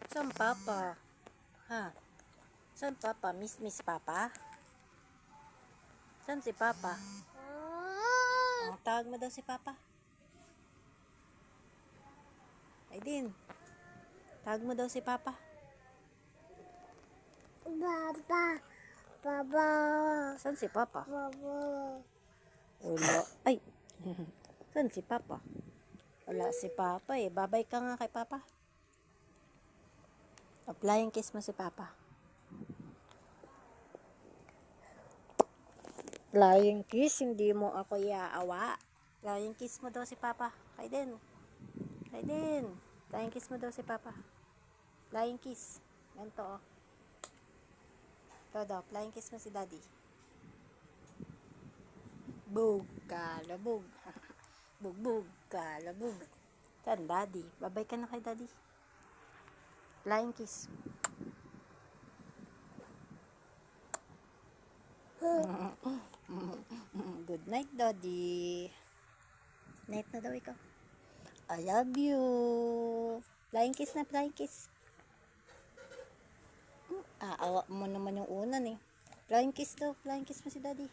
Saan Papa? Ha? Saan Papa? Miss Papa? Saan si Papa? Oh, tawag mo daw si Papa. Aydin. Tawag mo daw si Papa. Papa. Papa. Saan si Papa? Papa. Wala. Ay. Saan si Papa? Wala si Papa eh. Babay ka nga kay Papa. Flying kiss mo si Papa. Flying kiss, hindi mo ako iaawa. Flying kiss mo daw si Papa. Aydin. Aydin. Flying kiss mo daw si Papa. Flying kiss. Ganito oh. Ito daw, flying kiss mo si Daddy. Bug, kalabog. Bug, kalabog. Saan Daddy? Babay ka na kay Daddy. Flying kiss. Good night, Daddy. Night na daw ikaw. I love you. Flying kiss na, flying kiss. Awa mo naman yung unan eh. Flying kiss daw, flying kiss mo si Daddy.